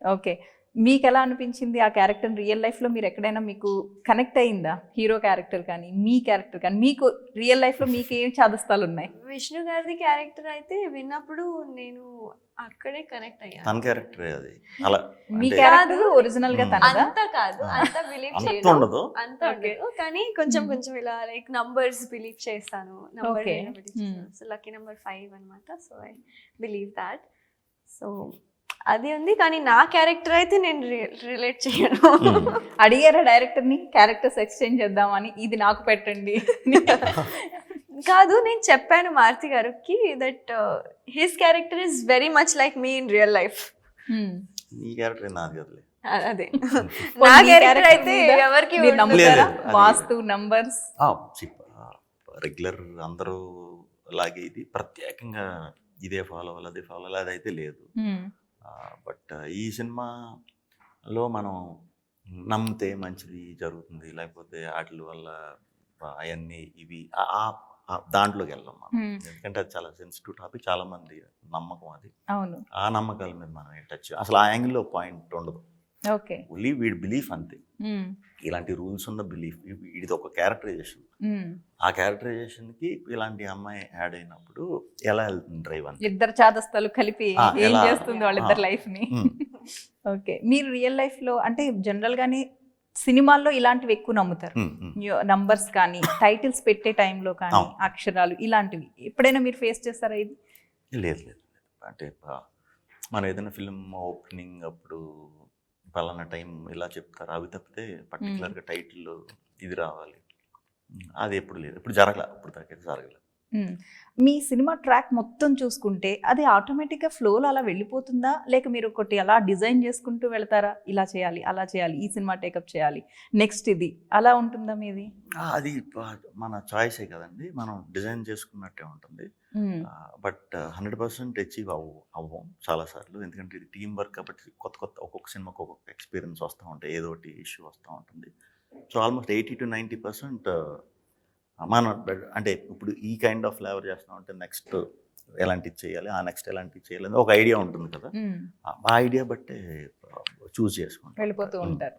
Okay. మీకెలా అనిపించింది ఆ క్యారెక్టర్ రియల్ లైఫ్‌లో మీరెక్కడైనా మీకు కనెక్ట్ అయిందా? హీరో క్యారెక్టర్ కానీ, మీ క్యారెక్టర్ కానీ, మీకు రియల్ లైఫ్‌లో మీకేం చాదస్తాలున్నాయి? విష్ణు గారిది క్యారెక్టర్ అయితే విన్నప్పుడు నేను అక్కడే కనెక్ట్ తన అయ్యాను. క్యారెక్టరే అది. అలా మీ అంటే క్యారెక్టర్ ఒరిజినల్‌గా తనదా? అంత కాదు, అంత బిలీవ్ అంత చేయను, ఉండదు. అంత Okay. ఉండదు. కానీ కొంచెం కొంచెం ఇలా లైక్ నంబర్స్ బిలీవ్ చేస్తాను. Number Okay. So lucky number 5 అన్నమాట. So I believe that. So అది ఉంది. కానీ నా క్యారెక్టర్ అయితే నేను రిలేట్ చేయను. అడిగారా డైరెక్టర్‌ని క్యారెక్టర్స్ ఎక్స్‌చేంజ్ చేద్దామని? ఇది నాకు పెట్టండి. కాదు, నేను చెప్పాను మారుతి గారికి that his character is very much like me in real life. నీ క్యారెక్టర్ నాది కదలే. అదే పోనీ నా మీ క్యారెక్టర్ character అయితే మీద ఎవరికి మీరు ఉండదు. నమ్ముతారా? లేదు, అది- వాస్తు నంబర్స్ రెగ్యులర్ అందరూ లాగే ఇది ప్రత్యేకంగా ఇదే ఫాలో అవ్వాలి అదే ఫాలో అవ్వాలి అదైతే లేదు. బట్ ఈ సినిమాలో మనం నమ్మితే మంచిది జరుగుతుంది, లేకపోతే వాటి వల్ల అవన్నీ ఇవి దాంట్లోకి వెళ్ళాం మనం. ఎందుకంటే అది చాలా సెన్సిటివ్ టాపిక్, చాలా మంది నమ్మకం అది. అవును. ఆ నమ్మకాల మీద మనం టచ్ అసలు ఆ యాంగిల్లో పాయింట్ ఉండదు. ఓకే. ఓన్లీ వీడి బిలీఫ్ అంతే. ఇలాంటి రూల్స్ ఉన్న బిలీఫ్, ఇది ఒక క్యారెక్టరైజేషన్. ఆ క్యారెక్టరైజేషన్కి ఇలాంటి అమ్మాయి యాడ్ అయినప్పుడు ఎలా వెళ్తుంది డ్రైవ్ అని. ఇద్దరు చాదస్తాలు కలిపి ఏం ఎలా చేస్తుంది వాళ్ళిద్దరు లైఫ్ ని? ఓకే. మీరు రియల్ లైఫ్ లో అంటే జనరల్ గానే సినిమాల్లో ఇలాంటివి ఎక్కువ నమ్ముతారు. నంబర్స్ కానీ, టైటిల్స్ పెట్టే టైంలో కానీ, అక్షరాలు ఇలాంటివి ఎప్పుడైనా మీరు ఫేస్ చేస్తారా ఇది? లేదు లేదు అంటే మనం ఏదైనా ఫిల్మ్ ఓపెనింగ్ అప్పుడు పలానా టైం ఇలా చెప్తారు, అవి తప్పితే పర్టికులర్గా టైటిల్ ఇది రావాలి అది ఎప్పుడు లేదు, ఇప్పుడు జరగల, ఇప్పుడు దాకా జరగలేదు. మీ సినిమా ట్రాక్ మొత్తం చూసుకుంటే అది ఆటోమేటిక్గా ఫ్లోలో అలా వెళ్ళిపోతుందా, లేక మీరు ఒకటి అలా డిజైన్ చేసుకుంటూ వెళ్తారా? ఇలా చేయాలి, అలా చేయాలి, ఈ సినిమా టేకప్ చేయాలి, నెక్స్ట్ ఇది, అలా ఉంటుందా మీది? అది మన చాయిసే కదండి, మనం డిజైన్ చేసుకున్నట్టే ఉంటుంది. బట్ 100% అచీవ్ అవ్వం చాలాసార్లు, ఎందుకంటే ఇది టీం వర్క్ కాబట్టి కొత్త కొత్త ఒక్కొక్క సినిమాకి ఒక్కొక్క ఎక్స్పీరియన్స్ వస్తూ ఉంటాయి, ఏదో ఒకటి ఇష్యూ వస్తూ ఉంటుంది. సో ఆల్మోస్ట్ 80 to 90% మన అంటే ఇప్పుడు ఈ కైండ్ ఆఫ్ ఫ్లేవర్ చేస్తూ ఉంటే నెక్స్ట్ ఎలాంటివి చేయాలి, ఆ నెక్స్ట్ ఎలాంటివి చేయాలి ఒక ఐడియా ఉంటుంది కదా, ఆ ఐడియా బట్టే చూస్ చేసుకుంటాం, వెళ్ళిపోతూ ఉంటారు.